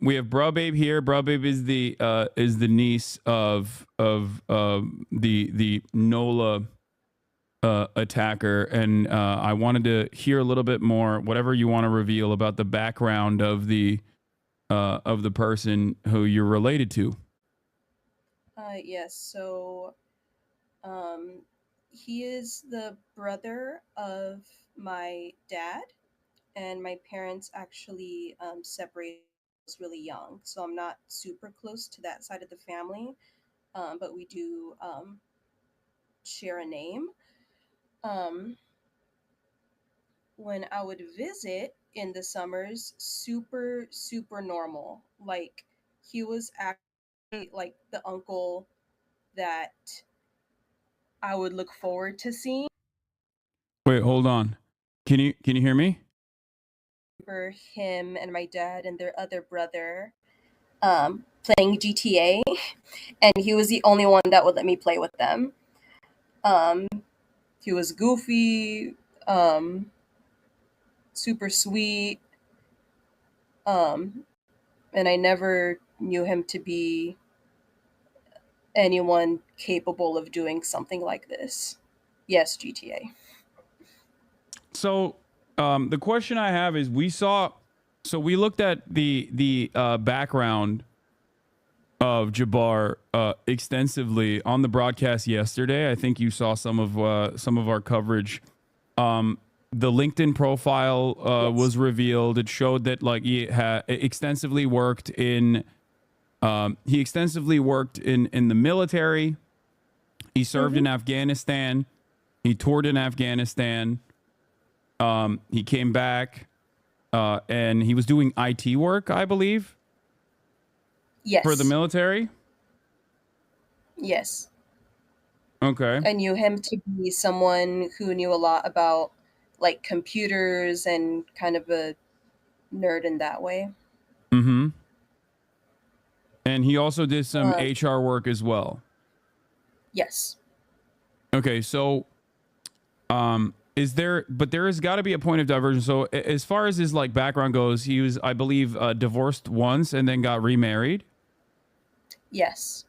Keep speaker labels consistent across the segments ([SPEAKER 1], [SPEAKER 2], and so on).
[SPEAKER 1] we have Bra Babe here. Bra Babe is the niece of the NOLA attacker, and I wanted to hear a little bit more, whatever you want to reveal about the background of the person who you're related to.
[SPEAKER 2] Yes, so um, he is the brother of my dad, and my parents actually separated when I was really young, so I'm not super close to that side of the family, but we do share a name. Um, when I would visit in the summers, super, super normal. Like, he was actually like the uncle that I would look forward to seeing.
[SPEAKER 1] Wait, hold on. Can you hear me?
[SPEAKER 2] For him and my dad and their other brother playing GTA, and he was the only one that would let me play with them. Um, he was goofy, um, super sweet, um, and I never knew him to be anyone capable of doing something like this. Yes, GTA.
[SPEAKER 1] So, the question I have is, we looked at the background of Jabbar extensively on the broadcast yesterday. I think you saw some of our coverage. The LinkedIn profile
[SPEAKER 2] Yes.
[SPEAKER 1] was revealed. It showed that like he extensively worked in the military. He served
[SPEAKER 2] Mm-hmm.
[SPEAKER 1] in Afghanistan. He toured in Afghanistan. He came back and he was doing IT work, I believe, for the
[SPEAKER 2] Yes.
[SPEAKER 1] military.
[SPEAKER 2] Yes.
[SPEAKER 1] Okay.
[SPEAKER 2] I knew him to be someone who knew a lot about like computers and kind of a nerd in that way.
[SPEAKER 1] Mm-hmm. And he also did some
[SPEAKER 2] Um,
[SPEAKER 1] HR work as well.
[SPEAKER 2] yes.
[SPEAKER 1] Okay, so is there, but there has got to be a point of diversion. So as far as his like background goes, he was, I believe, divorced once and then got remarried.
[SPEAKER 2] Yes.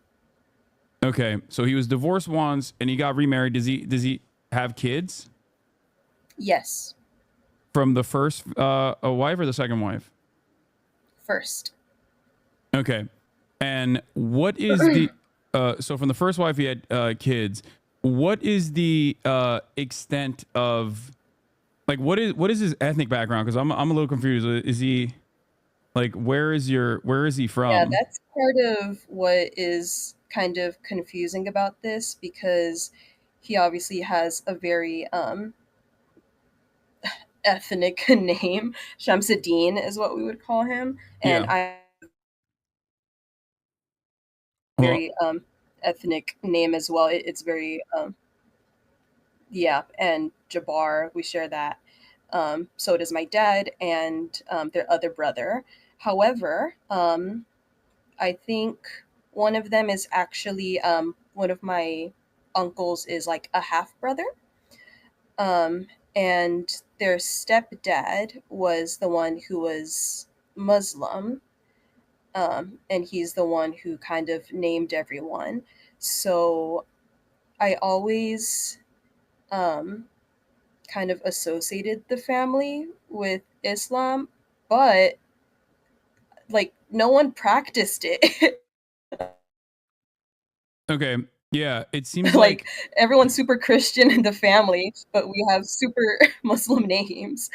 [SPEAKER 1] Okay, so he was divorced once and he got remarried. Does he have kids
[SPEAKER 2] Yes.
[SPEAKER 1] from the first a wife or the second wife?
[SPEAKER 2] First.
[SPEAKER 1] Okay. And what is the so from the first wife he had kids. What is the extent of like what is his ethnic background? Because I'm a little confused. Is he like where is he
[SPEAKER 2] Yeah,
[SPEAKER 1] from?
[SPEAKER 2] that's part of what is kind of confusing about this because he obviously has a very ethnic name. Shamsuddin is what we would call him, and
[SPEAKER 1] Yeah.
[SPEAKER 2] I
[SPEAKER 1] Well,
[SPEAKER 2] very ethnic name as well. It's very yeah, and Jabbar, we share that. So does my dad and their other brother. However, I think one of them is actually one of my uncles is like a half brother. Um, and their stepdad was the one who was Muslim, and he's the one who kind of named everyone. So I always um, kind of associated the family with Islam, but like no one practiced it.
[SPEAKER 1] okay. Yeah, it seems
[SPEAKER 2] Like
[SPEAKER 1] like
[SPEAKER 2] everyone's super Christian in the family, but we have super Muslim names.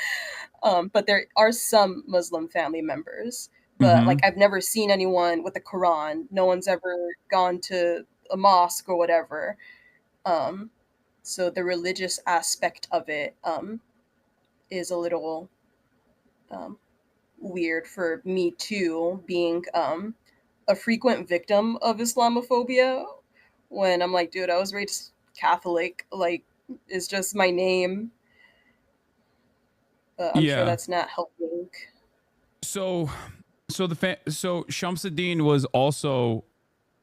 [SPEAKER 2] But there are some Muslim family members. But like
[SPEAKER 1] mhm.
[SPEAKER 2] I've never seen anyone with a Quran. No one's ever gone to a mosque or whatever. Um, so the religious aspect of it is a little um, weird for me too, being a frequent victim of Islamophobia. When I'm like, dude, I was raised Catholic. Like, it's just my name. But I'm sure
[SPEAKER 1] Yeah.
[SPEAKER 2] that's not helping.
[SPEAKER 1] So so Shamsuddin was also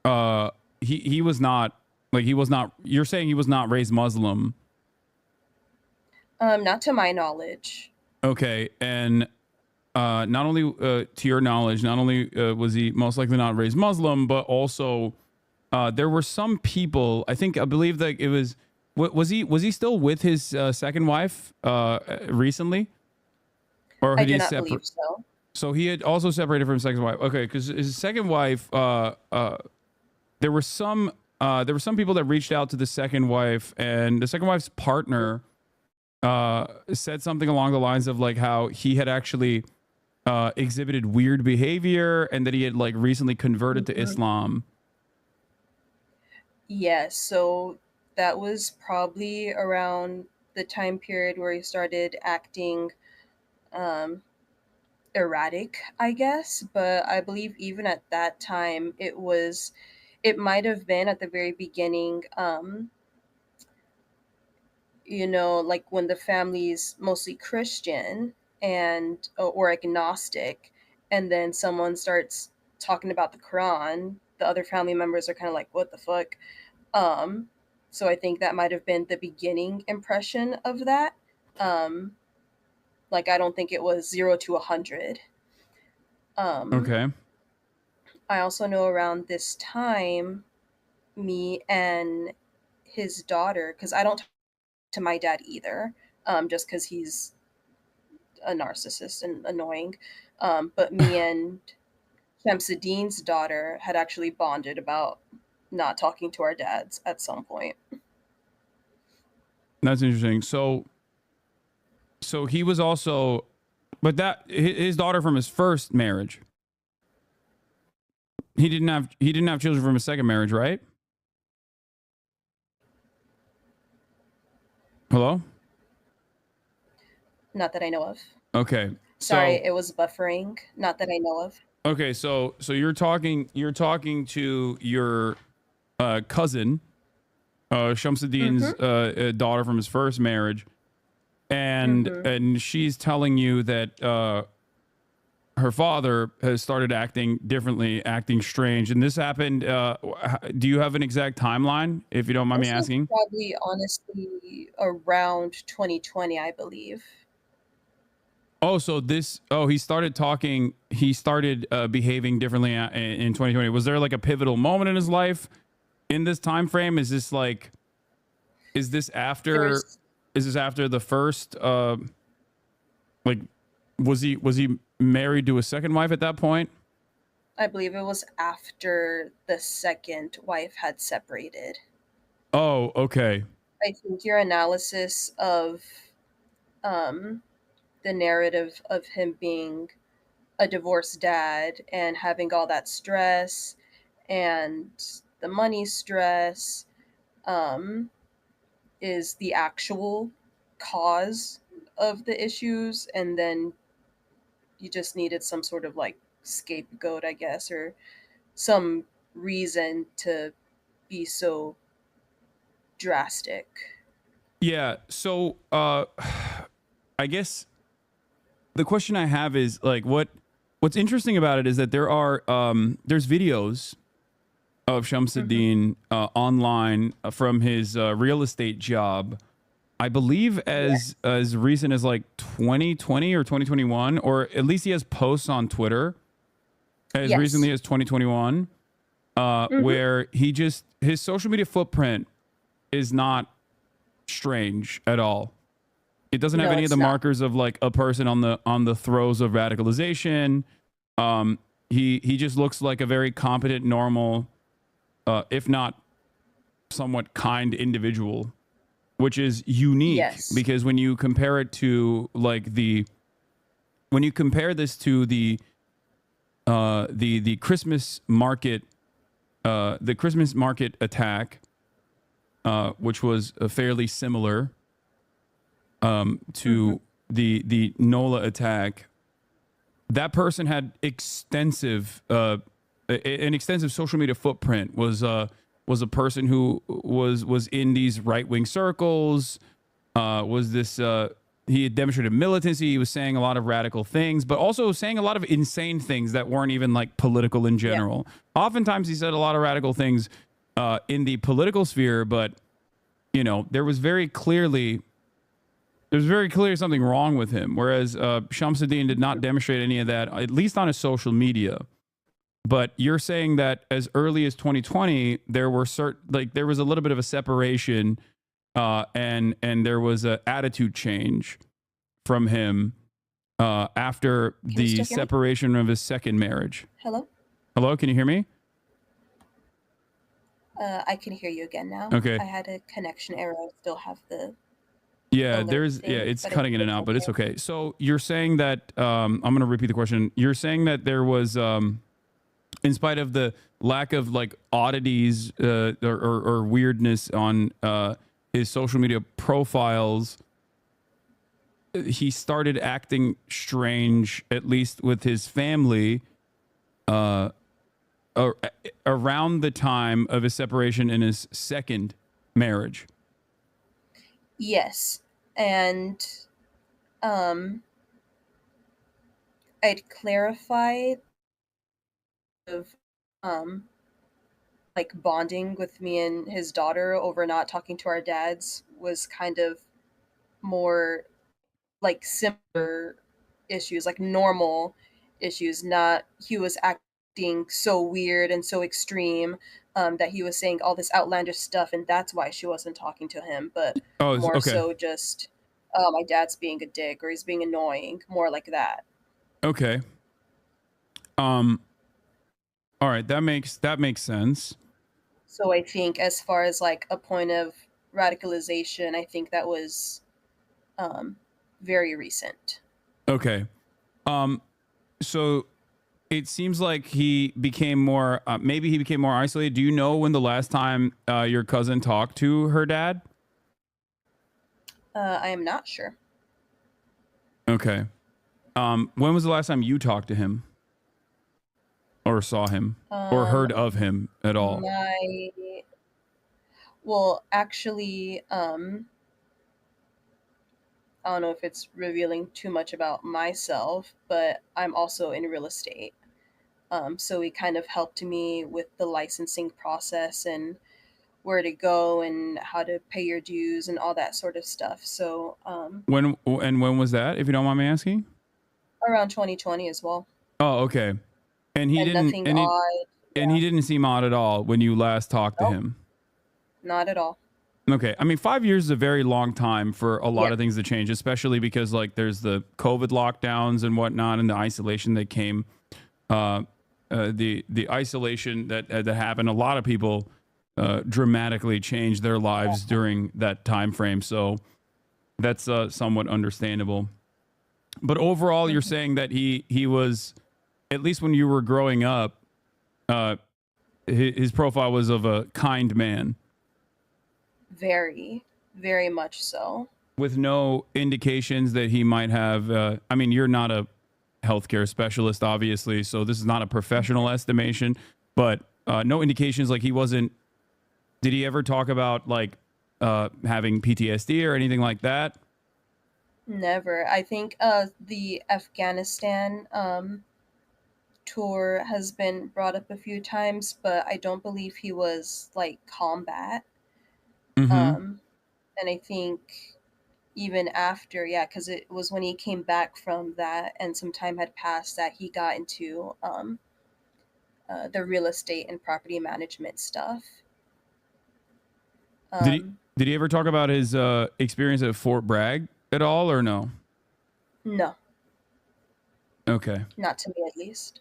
[SPEAKER 1] uh he was not like he was not you're saying he was not raised Muslim.
[SPEAKER 2] Not to my knowledge.
[SPEAKER 1] Okay. And not only to your knowledge, not only was he most likely not raised Muslim, but also there were some people. I believe that it was. Was he still with his second wife recently, or
[SPEAKER 2] I
[SPEAKER 1] had
[SPEAKER 2] do
[SPEAKER 1] he
[SPEAKER 2] not
[SPEAKER 1] separate?
[SPEAKER 2] believe so.
[SPEAKER 1] So he had also separated from his second wife. Okay, because his second wife, there were some people that reached out to the second wife, and the second wife's partner said something along the lines of like how he had actually exhibited weird behavior and that he had like recently converted to
[SPEAKER 2] Mhm.
[SPEAKER 1] Islam.
[SPEAKER 2] Yes, so that was probably around the time period where he started acting um, erratic, I guess. But I believe even at that time, it might have been at the very beginning, like when the family's mostly Christian and or agnostic, and then someone starts talking about the Quran, the other family members are kind of like, "What the fuck?" Um, so I think that might have been the beginning impression of that. Um, like I don't think it was 0 to 100. Um,
[SPEAKER 1] Okay.
[SPEAKER 2] I also know around this time, me and his daughter, because I don't talk to my dad either, just because he's a narcissist and annoying. But me and Shamsuddin's daughter had actually bonded about not talking to our dads at some point.
[SPEAKER 1] That's interesting. So he was also, but that his daughter from his first marriage. He didn't have children from his second marriage, right? Hello?
[SPEAKER 2] Not that I know of.
[SPEAKER 1] Okay.
[SPEAKER 2] Sorry,
[SPEAKER 1] So
[SPEAKER 2] it was buffering. Not that I know of.
[SPEAKER 1] okay, so you're talking to your cousin, Shamsuddin's
[SPEAKER 2] Mm-hmm.
[SPEAKER 1] daughter from his first marriage, and
[SPEAKER 2] Mm-hmm.
[SPEAKER 1] and she's telling you that her father has started acting differently, acing strange, and this happened. Do you have an exact timeline, if you don't mind me
[SPEAKER 2] This was
[SPEAKER 1] asking?
[SPEAKER 2] probably honestly around 2020, I believe.
[SPEAKER 1] Oh, so this. Oh, he started talking. He started behaving differently in 2020. Was there like a pivotal moment in his life in this time frame? Is this like? Is this after?
[SPEAKER 2] There's,
[SPEAKER 1] Is this after the first? Like, was he married to a second wife at that point?
[SPEAKER 2] I believe it was after the second wife had separated.
[SPEAKER 1] Oh, okay.
[SPEAKER 2] I think your analysis of um, the narrative of him being a divorced dad and having all that stress and the money stress um, is the actual cause of the issues, and then you just needed some sort of like scapegoat, I guess, or some reason to be so drastic.
[SPEAKER 1] Yeah. So, I guess the question I have is like, what's interesting about it is that there's videos of
[SPEAKER 2] Hmm.
[SPEAKER 1] Shamsuddin online from his real estate job. I believe
[SPEAKER 2] Yes.
[SPEAKER 1] as recent as like 2020 or 2021, or at least he has posts on Twitter as recently
[SPEAKER 2] Yes.
[SPEAKER 1] as 2021,
[SPEAKER 2] Hmm.
[SPEAKER 1] where his social media footprint is not strange at all. It doesn't have
[SPEAKER 2] No,
[SPEAKER 1] any of the
[SPEAKER 2] it's not.
[SPEAKER 1] markers of like a person on the throes of radicalization. Um, he just looks like a very competent, normal, if not somewhat kind individual, which is unique
[SPEAKER 2] Yes.
[SPEAKER 1] because when you compare it to like when you compare this to the Christmas market attack, which was fairly similar
[SPEAKER 2] Hmm.
[SPEAKER 1] to the NOLA attack. That person had an extensive social media footprint. Was a person who was in these right wing circles. Was this He had demonstrated militancy. He was saying a lot of radical things, but also saying a lot of insane things that weren't even like political in
[SPEAKER 2] Yeah.
[SPEAKER 1] general. Oftentimes, he said a lot of radical things in the political sphere, but there was very clearly There's very clearly something wrong with him. Whereas Shamsuddin did not demonstrate any of that, at least on his social media. But you're saying that as early as 2020, there were there was a little bit of a separation, and there was an attitude change from him after
[SPEAKER 2] Can you
[SPEAKER 1] the
[SPEAKER 2] still hear me?
[SPEAKER 1] separation of his second marriage.
[SPEAKER 2] Hello?
[SPEAKER 1] Hello, can you hear me?
[SPEAKER 2] I can hear you again now.
[SPEAKER 1] Okay.
[SPEAKER 2] I had a connection error. I still have the
[SPEAKER 1] Yeah,
[SPEAKER 2] alert thing,
[SPEAKER 1] it's
[SPEAKER 2] but I
[SPEAKER 1] cutting
[SPEAKER 2] think
[SPEAKER 1] in and
[SPEAKER 2] it's
[SPEAKER 1] out, but it's
[SPEAKER 2] okay.
[SPEAKER 1] okay. So you're saying that I'm going to repeat the question. You're saying that there was in spite of the lack of like oddities or weirdness on his social media profiles, he started acting strange, at least with his family, uh, around the time of his separation in his second marriage.
[SPEAKER 2] Yes. And um I'd clarify of um like bonding with me and his daughter over not talking to our dads was kind of more like similar issues, like normal issues, not he was acting so weird and so extreme, that he was saying all this outlandish stuff and that's why she wasn't talking to him, but
[SPEAKER 1] Oh,
[SPEAKER 2] more
[SPEAKER 1] okay.
[SPEAKER 2] so just my dad's being a dick or he's being annoying, more like that.
[SPEAKER 1] Okay. Um. All right. That makes sense.
[SPEAKER 2] So I think as far as like a point of radicalization, I think that was um, very recent.
[SPEAKER 1] Okay. Um. So it seems like he became more. Maybe he became more isolated. Do you know when the last time your cousin talked to her dad?
[SPEAKER 2] I am not sure.
[SPEAKER 1] Okay. When was the last time you talked to him or saw him or
[SPEAKER 2] Um,
[SPEAKER 1] heard of him at all?
[SPEAKER 2] my well, actually, I don't know if it's revealing too much about myself, but I'm also in real estate. So he kind of helped me with the licensing process and where to go and how to pay your dues and all that sort of stuff. So
[SPEAKER 1] When was that? If you don't mind me asking.
[SPEAKER 2] around 2020 as well,
[SPEAKER 1] Oh, okay. And he
[SPEAKER 2] and
[SPEAKER 1] didn't.
[SPEAKER 2] nothing odd.
[SPEAKER 1] And he didn't seem odd at all when you last talked to
[SPEAKER 2] Nope,
[SPEAKER 1] him.
[SPEAKER 2] not at all.
[SPEAKER 1] Okay. I mean, 5 years is a very long time for a lot
[SPEAKER 2] Yeah,
[SPEAKER 1] of things to change, especially because like there's the COVID lockdowns and whatnot, and the isolation that came. Uh, the isolation that happened. A lot of people dramatically changed their lives during that time frame. So that's somewhat understandable. But overall, you're
[SPEAKER 2] hmm
[SPEAKER 1] saying that he was, at least when you were growing up, uh, his profile was of a kind man
[SPEAKER 2] very, very much so.
[SPEAKER 1] with no indications that he might have. I mean, you're not a healthcare specialist, obviously, so this is not a professional
[SPEAKER 2] Mhm.
[SPEAKER 1] estimation, but no indications like he wasn't. Did he ever talk about like having PTSD or anything like that?
[SPEAKER 2] Never. I think the Afghanistan tour has been brought up a few times, but I don't believe he was like combat.
[SPEAKER 1] Mm-hmm.
[SPEAKER 2] Um, and I think even after, yeah, because it was when he came back from that and some time had passed that he got into the real estate and property management stuff.
[SPEAKER 1] Did he
[SPEAKER 2] Um,
[SPEAKER 1] did he ever talk about his experience at Fort Bragg at all, or no?
[SPEAKER 2] no,
[SPEAKER 1] Okay.
[SPEAKER 2] not to me at least.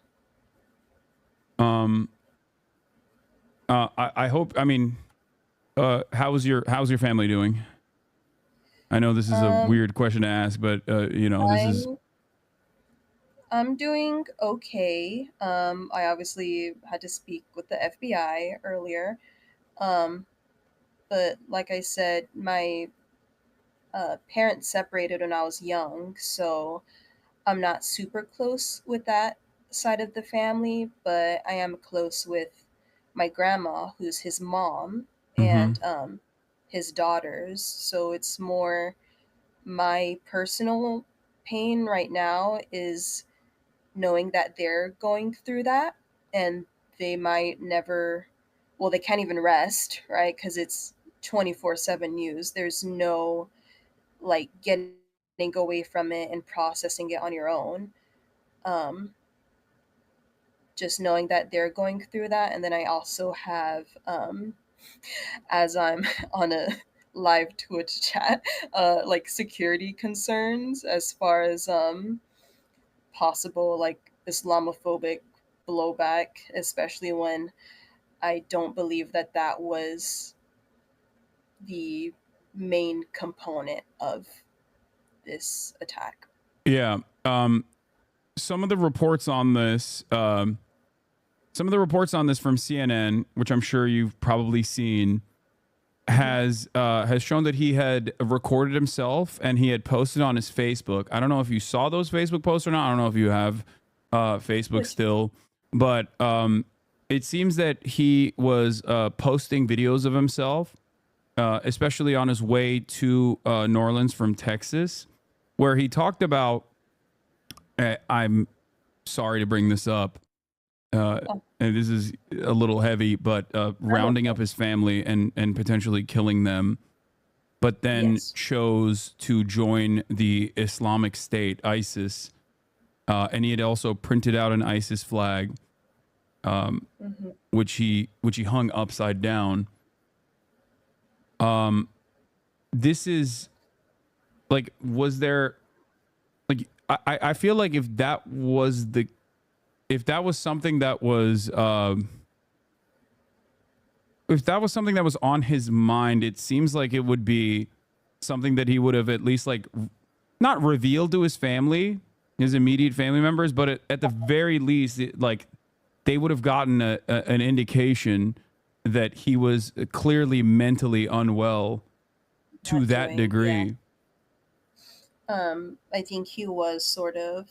[SPEAKER 1] Um. I hope. I mean, how's your family doing? I know this is a
[SPEAKER 2] Um,
[SPEAKER 1] weird question to ask, but this is.
[SPEAKER 2] I'm I'm doing okay. I obviously had to speak with the FBI earlier. Um, but like I said, my parents separated when I was young, so I'm not super close with that side of the family, but I am close with my grandma, who's his mom,
[SPEAKER 1] Mm-hmm.
[SPEAKER 2] and his daughters. So it's more my personal pain right now is knowing that they're going through that and they might never, well, they can't even rest, right? Because it's 24/7 news. There's no like getting away from it and processing it on your own. Um, just knowing that they're going through that. And then I also have, as I'm on a live Twitch chat, like security concerns as far as possible like Islamophobic blowback, especially when I don't believe that that was the main component of this attack.
[SPEAKER 1] Yeah. Some of the reports on this, some of the reports on this from CNN, which I'm sure you've probably seen, has shown that he had recorded himself and he had posted on his Facebook. I don't know if you saw those Facebook posts or not. I don't know if you have Facebook
[SPEAKER 2] Which
[SPEAKER 1] still, but it seems that he was posting videos of himself, especially on his way to New Orleans from Texas, where he talked about. I'm sorry to bring this up,
[SPEAKER 2] oh,
[SPEAKER 1] and this is a little heavy, but rounding up his family and potentially killing them, but then
[SPEAKER 2] yes.
[SPEAKER 1] chose to join the Islamic State, ISIS, and he had also printed out an ISIS flag,
[SPEAKER 2] Hmm.
[SPEAKER 1] which he hung upside down. This is like, was there like I feel like if that was something that was if that was something that was on his mind, it seems like it would be something that he would have at least like not revealed to his family, his immediate family members, but at the very least, like they would have gotten an indication that he was clearly mentally unwell to
[SPEAKER 2] Not
[SPEAKER 1] that
[SPEAKER 2] doing, yeah.
[SPEAKER 1] degree.
[SPEAKER 2] I think he was sort of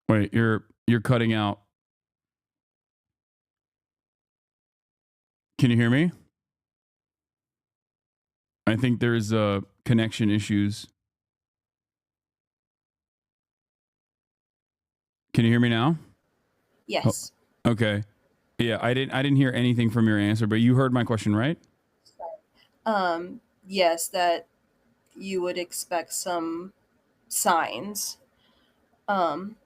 [SPEAKER 1] Wait, you're cutting out. Can you hear me? I think there's connection issues. Can you hear me now? Oh,
[SPEAKER 2] yes.
[SPEAKER 1] okay. Yeah, I didn't hear anything from your answer, but you heard my question, right?
[SPEAKER 2] Yes, that you would expect some signs. Um,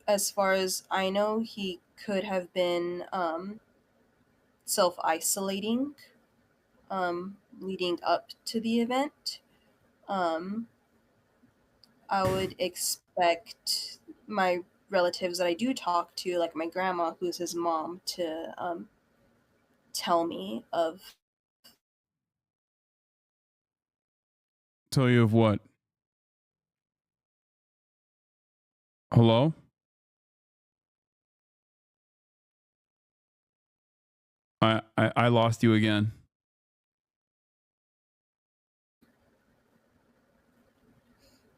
[SPEAKER 2] as far as I know, he could have been self isolating leading up to the event. Um, I would expect my relatives that I do talk to, like my grandma, who's his mom, to tell me of.
[SPEAKER 1] Tell you of what? Hello? I lost you again.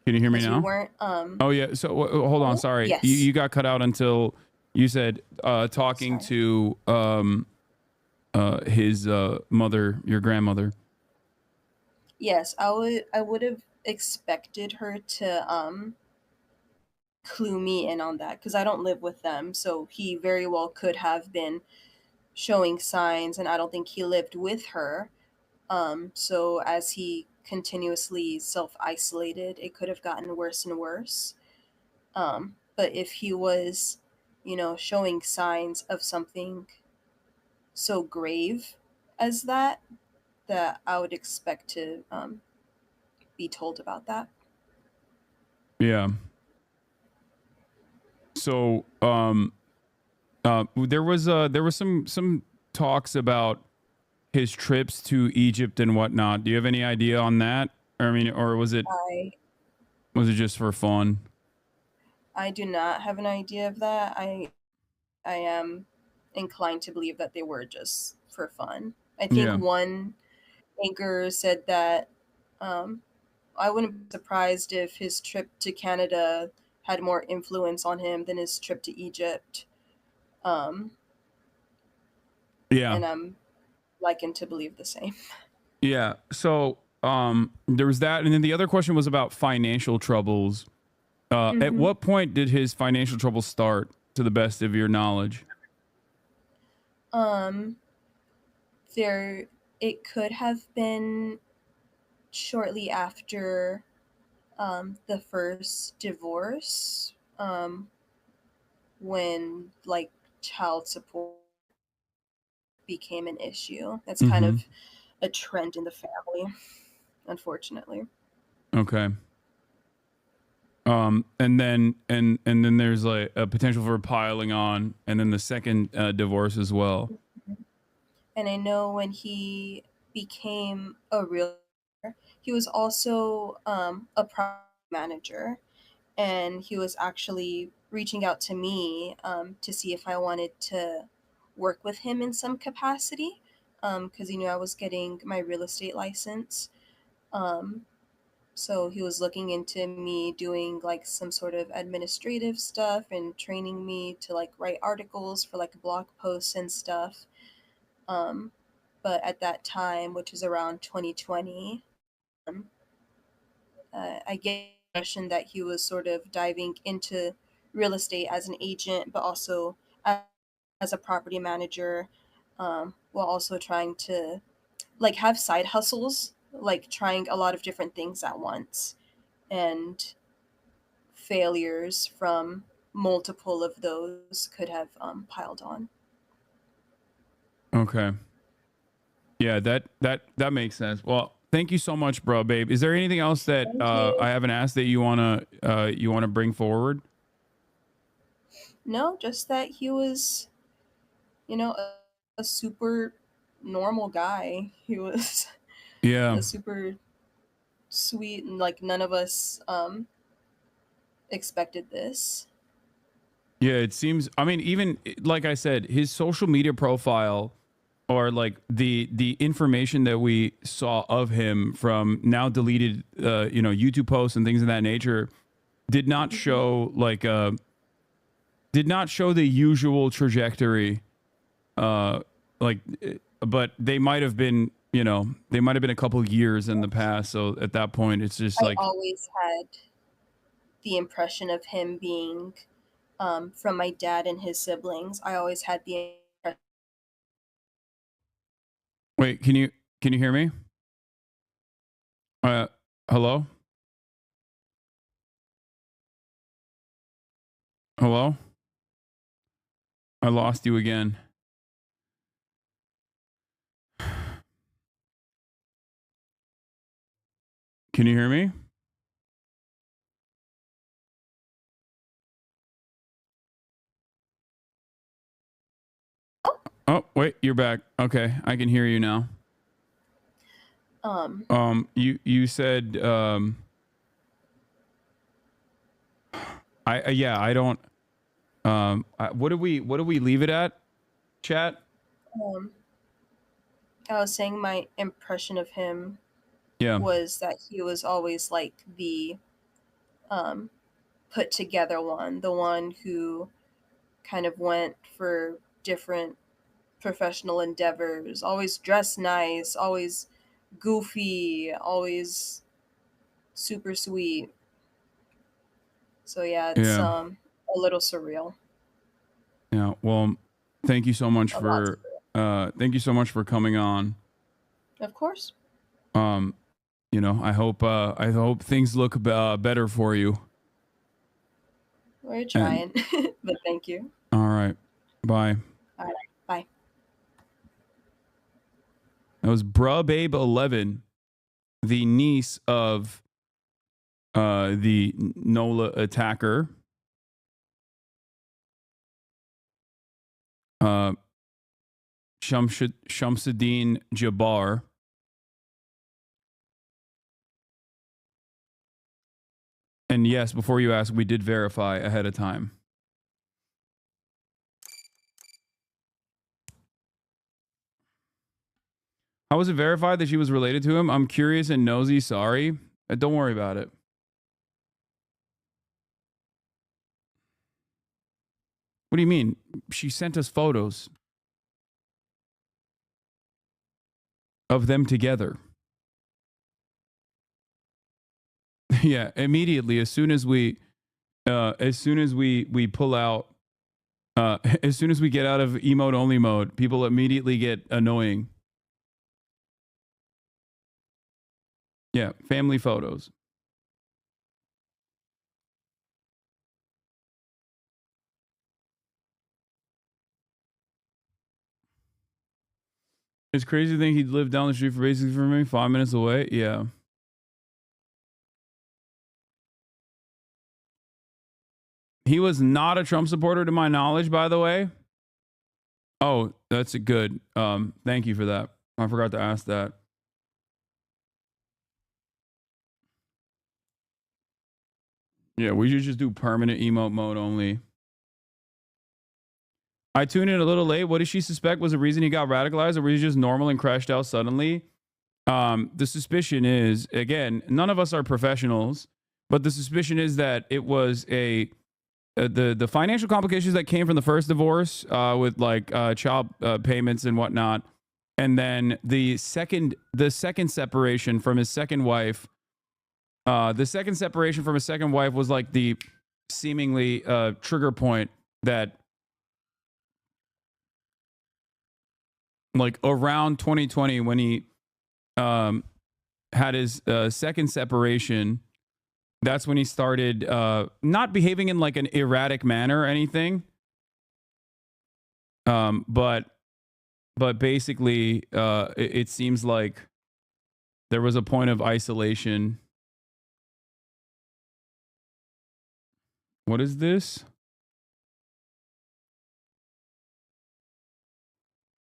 [SPEAKER 1] Can you hear me
[SPEAKER 2] Because we
[SPEAKER 1] now?
[SPEAKER 2] weren't.
[SPEAKER 1] Oh yeah. So hold on.
[SPEAKER 2] Hello?
[SPEAKER 1] Sorry, you
[SPEAKER 2] Yes.
[SPEAKER 1] got cut out until you said talking
[SPEAKER 2] Sorry.
[SPEAKER 1] to his mother, your grandmother.
[SPEAKER 2] Yes, I would have expected her to clue me in on that because I don't live with them. So he very well could have been showing signs, and I don't think he lived with her. So as he continuously self isolated, it could have gotten worse and worse. But if he was, showing signs of something so grave as that, that I would expect to be told about that.
[SPEAKER 1] Yeah. So there was some talks about his trips to Egypt and whatnot. Do you have any idea on that? I mean, or
[SPEAKER 2] I
[SPEAKER 1] was it just for fun?
[SPEAKER 2] I do not have an idea of that. I am inclined to believe that they were just for fun. I think
[SPEAKER 1] Yeah.
[SPEAKER 2] one anchor said that um, I wouldn't be surprised if his trip to Canada had more influence on him than his trip to Egypt. Um,
[SPEAKER 1] Yeah.
[SPEAKER 2] and I'm likened to believe the same.
[SPEAKER 1] Yeah. So there was that, and then the other question was about financial troubles. At
[SPEAKER 2] Hmm.
[SPEAKER 1] what point did his financial troubles start, to the best of your knowledge?
[SPEAKER 2] Um, there. It could have been shortly after the first divorce, when like child support became an issue. That's kind
[SPEAKER 1] Mm-hmm.
[SPEAKER 2] of a trend in the family, unfortunately.
[SPEAKER 1] Okay. And then there's like a potential for piling on, and then the second divorce as well.
[SPEAKER 2] And I know when he became a realtor, he was also a property manager, and he was actually reaching out to me to see if I wanted to work with him in some capacity because he knew I was getting my real estate license. Um, so he was looking into me doing like some sort of administrative stuff and training me to like write articles for like blog posts and stuff. Um, but at that time, which is around 2020, um, I get the impression that he was sort of diving into real estate as an agent, but also as a property manager, while also trying to like have side hustles, like trying a lot of different things at once, and failures from multiple of those could have piled on.
[SPEAKER 1] Okay. Yeah, that makes sense. Well, thank you so much, bro, babe. Is there anything else that
[SPEAKER 2] Thank you.
[SPEAKER 1] I haven't asked that you wanna bring forward?
[SPEAKER 2] No, just that he was, a super normal guy. He was
[SPEAKER 1] Yeah.
[SPEAKER 2] a super sweet, and like none of us expected this.
[SPEAKER 1] Yeah, it seems, I mean, even like I said, his social media profile, or like the information that we saw of him from now deleted YouTube posts and things of that nature, did not
[SPEAKER 2] Hmm.
[SPEAKER 1] show like did not show the usual trajectory, uh like but they might have been, they might have been a couple years in the past, so at that point it's just
[SPEAKER 2] I
[SPEAKER 1] like,
[SPEAKER 2] always had the impression of him being from my dad and his siblings. I always had the impression.
[SPEAKER 1] wait, can you hear me? uh Hello? Hello? I lost you again. Can you hear me? Oh, wait, you're back. Okay, I can hear you now.
[SPEAKER 2] Um,
[SPEAKER 1] You said, yeah, I don't, what do we leave it at, chat?
[SPEAKER 2] um, I was saying my impression of him
[SPEAKER 1] Yeah.
[SPEAKER 2] was that he was always like the um, put together one, the one who kind of went for different professional endeavors, always dressed nice, always goofy, always super sweet. So yeah, it's
[SPEAKER 1] Yeah.
[SPEAKER 2] a little surreal,
[SPEAKER 1] Yeah. Well, thank you so much
[SPEAKER 2] a lot
[SPEAKER 1] for
[SPEAKER 2] surreal.
[SPEAKER 1] coming on.
[SPEAKER 2] Of course,
[SPEAKER 1] Um, I hope things look better for you.
[SPEAKER 2] we're
[SPEAKER 1] And
[SPEAKER 2] trying, but thank you.
[SPEAKER 1] all right. Bye.
[SPEAKER 2] All right, bye.
[SPEAKER 1] That was Bruh Babe 11, the niece of the NOLA attacker. Uh Shamsuddin Jabbar. And yes, before you ask, we did verify ahead of time. How was it verified that she was related to him? I'm curious and nosy. Sorry. Don't worry about it. What do you mean? She sent us photos of them together. Yeah, immediately as soon as we pull out, as soon as we get out of emote only mode, people immediately get annoying. Yeah, family photos. It's crazy to think he'd live down the street for basically from me, 5 minutes away. Yeah. He was not a Trump supporter to my knowledge, by the way. Oh, that's a good. Thank you for that. I forgot to ask that. Yeah, we should just do permanent emote mode only. I tuned in a little late. What does she suspect was the reason he got radicalized, or was he just normal and crashed out suddenly? The suspicion is, again, none of us are professionals, but the suspicion is that it was the financial complications that came from the first divorce with like child payments and whatnot, and then the second separation from his second wife. The second separation from his second wife was like the seemingly trigger point that, like around 2020, when he had his second separation. That's when he started not behaving in like an erratic manner or anything. But basically, it seems like there was a point of isolation. What is this?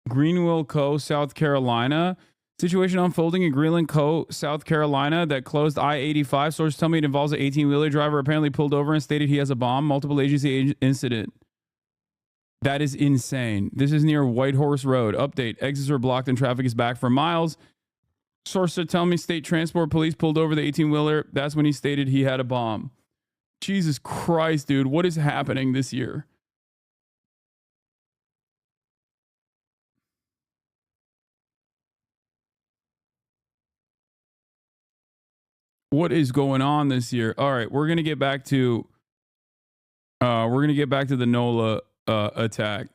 [SPEAKER 1] Greenville Co., South Carolina. Situation unfolding in Greenland Co., South Carolina that closed I-85. Sources tell me it involves an 18-wheeler driver apparently pulled over and stated he has a bomb. Multiple agency incident. That is insane. This is near Whitehorse Road. Update. Exits are blocked and traffic is back for miles. Sources tell me state transport police pulled over the 18-wheeler. That's when he stated he had a bomb. Jesus Christ, dude. What is happening this year? What is going on this year? All right, we're gonna get back to the NOLA attack.